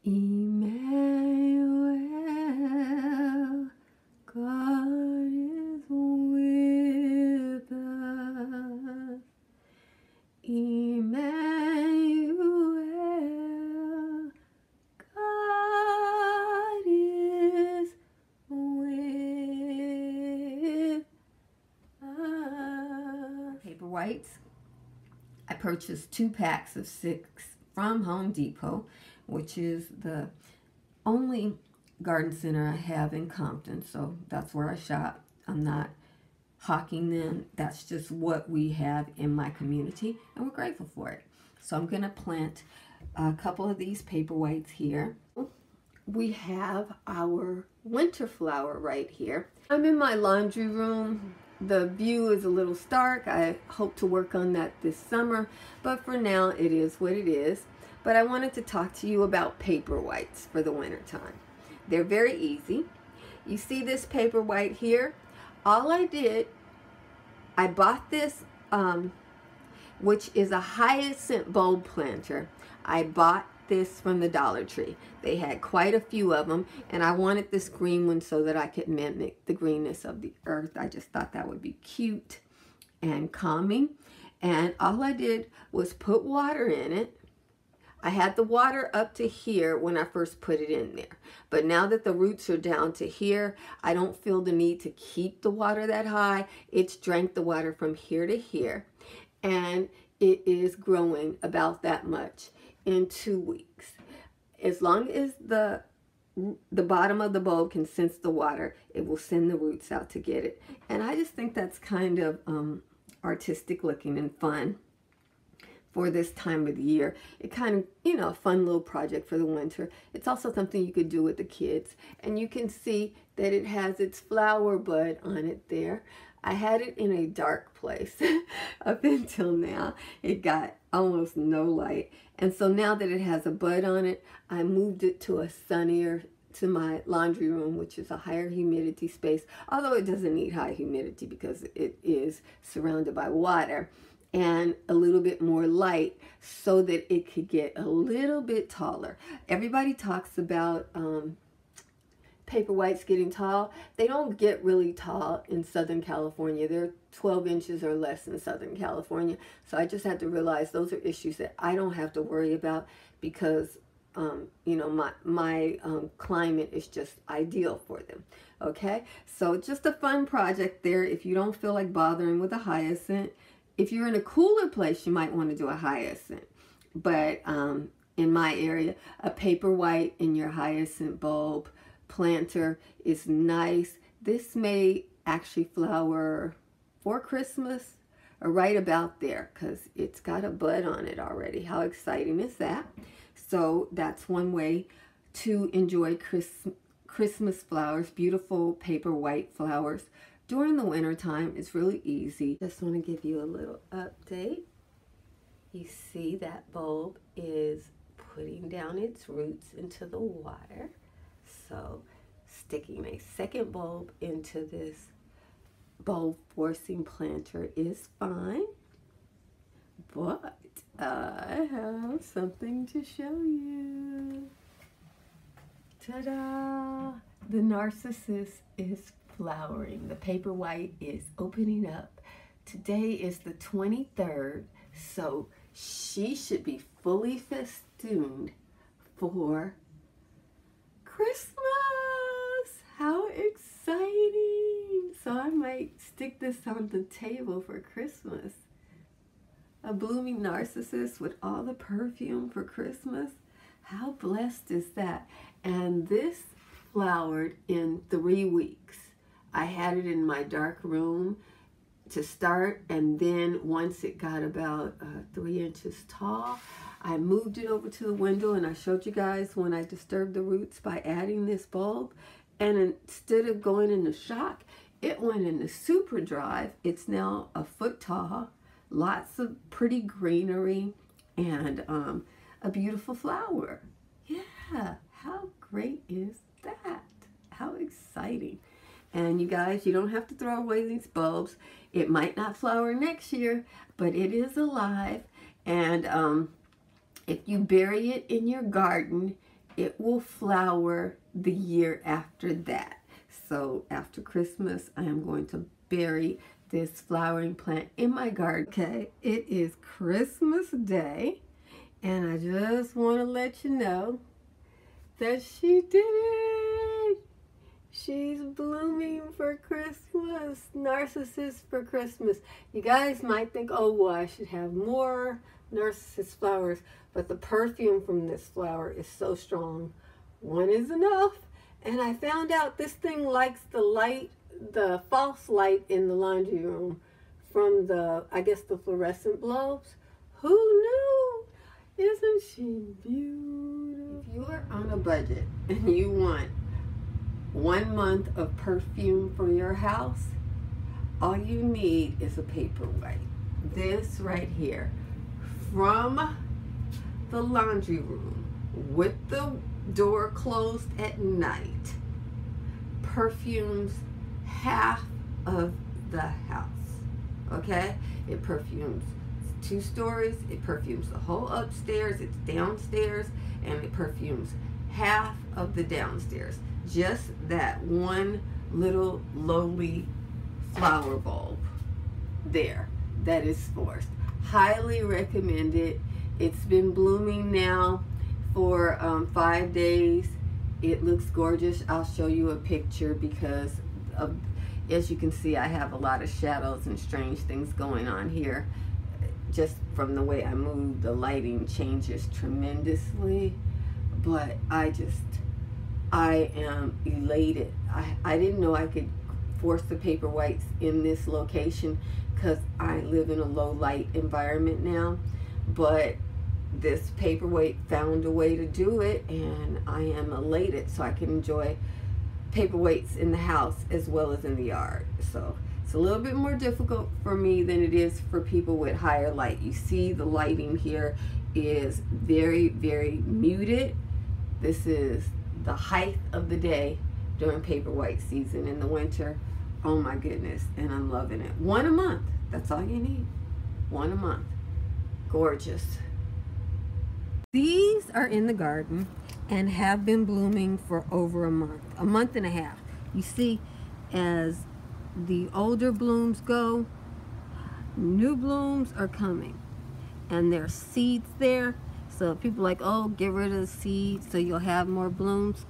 Emmanuel, God is with us. Emmanuel, God is with us. Paperwhites. I purchased 2 packs of 6 from Home Depot, which is the only garden center I have in Compton, so that's where I shop. I'm not hawking them. That's just what we have in my community, and we're grateful for it. So I'm going to plant a couple of these Paperwhites here. We have our winter flower right here. I'm in my laundry room. The view is a little stark. I hope to work on that this summer, but for now it is what it is. But I wanted to talk to you about Paperwhites for the winter time. They're very easy. You see this Paperwhite here? All I did, I bought this, which is a hyacinth bulb planter. I bought this from the Dollar Tree. They had quite a few of them, and I wanted this green one so that I could mimic the greenness of the earth. I just thought that would be cute and calming. And all I did was put water in it. I had the water up to here when I first put it in there. But now that the roots are down to here, I don't feel the need to keep the water that high. It's drank the water from here to here. And it is growing about that much in 2 weeks. As long as the bottom of the bulb can sense the water, it will send the roots out to get it. And I just think that's kind of artistic looking and fun for this time of the year. It kind of, you know, a fun little project for the winter. It's also something you could do with the kids. And you can see that it has its flower bud on it there. I had it in a dark place up until now. It got almost no light. And so now that it has a bud on it, I moved it to a sunnier, to my laundry room, which is a higher humidity space. Although it doesn't need high humidity because it is surrounded by water. And a little bit more light so that it could get a little bit taller. Everybody talks about Paperwhites getting tall. They don't get really tall in Southern California. They're 12 inches or less in Southern California. So I just had to realize those are issues that I don't have to worry about because you know, my climate is just ideal for them. Okay, so just a fun project there if you don't feel like bothering with a hyacinth. If you're in a cooler place, you might want to do a hyacinth. But in my area, a Paperwhite in your hyacinth bulb planter is nice. This may actually flower for Christmas or right about there because it's got a bud on it already. How exciting is that? So that's one way to enjoy Christmas flowers, beautiful Paperwhite flowers. During the winter time, it's really easy. Just want to give you a little update. You see that bulb is putting down its roots into the water. So sticking a second bulb into this bulb forcing planter is fine. But I have something to show you. Ta-da! The narcissus is flowering. The Paperwhite is opening up. Today is the 23rd, so she should be fully festooned for Christmas. How exciting! So I might stick this on the table for Christmas. A blooming narcissus with all the perfume for Christmas. How blessed is that? And this flowered in 3 weeks. I had it in my dark room to start, and then once it got about 3 inches tall, I moved it over to the window, and I showed you guys when I disturbed the roots by adding this bulb. And instead of going into shock, it went into super drive. It's now a foot tall, lots of pretty greenery, and a beautiful flower. Yeah, how great is that? How exciting. And you guys, you don't have to throw away these bulbs. It might not flower next year, but it is alive. And if you bury it in your garden it will flower the year after that. So after Christmas, I am going to bury this flowering plant in my garden. Okay, it is Christmas Day, and I just want to let you know that she did it. She's blooming for Christmas. Narcissus for Christmas. You guys might think, oh, well, I should have more narcissus flowers, but the perfume from this flower is so strong. One is enough. And I found out this thing likes the light, the false light in the laundry room from the, I guess, the fluorescent bulbs. Who knew? Isn't she beautiful? If you're on a budget and you want 1 month of perfume for your house, all you need is a Paperwhite. This right here, from the laundry room with the door closed at night, perfumes half of the house. Okay, it perfumes 2 stories, it perfumes the whole upstairs, it's downstairs, and it perfumes half of the downstairs. Just that one little lowly flower bulb there that is forced. Highly recommend it. It's been blooming now for 5 days. It looks gorgeous. I'll show you a picture because of, as you can see, I have a lot of shadows and strange things going on here. Just from the way I move, the lighting changes tremendously, but I am elated. I didn't know I could force the Paperwhites in this location because I live in a low light environment now, but this Paperwhite found a way to do it, and I am elated, so I can enjoy Paperwhites in the house as well as in the yard. So it's a little bit more difficult for me than it is for people with higher light. You see the lighting here is very, very muted. This is the height of the day during Paperwhite season. In the winter, oh my goodness, and I'm loving it. 1 a month, that's all you need. 1 a month. Gorgeous. These are in the garden and have been blooming for over a month and a half. You see, as the older blooms go, new blooms are coming, and there's seeds there. So people are like, oh, get rid of the seeds so you'll have more blooms.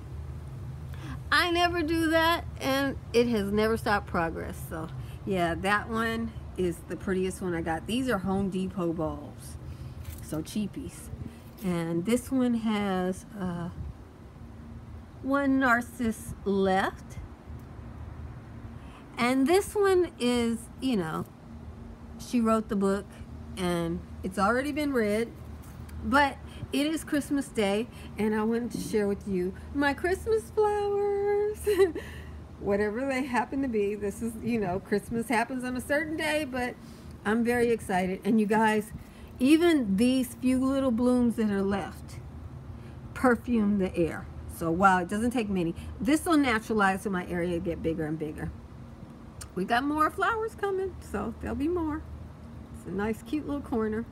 I never do that, and it has never stopped progress. So yeah, that one is the prettiest one I got. These are Home Depot bulbs, so cheapies. And this one has 1 narcissus left. And this one is, you know, she wrote the book and it's already been read, but it is Christmas Day and I wanted to share with you my Christmas flowers. Whatever they happen to be. This is, you know, Christmas happens on a certain day, but I'm very excited. And you guys, even these few little blooms that are left perfume the air. So wow, it doesn't take many. This will naturalize in my area, get bigger and bigger. We got more flowers coming, so there'll be more. It's a nice, cute little corner.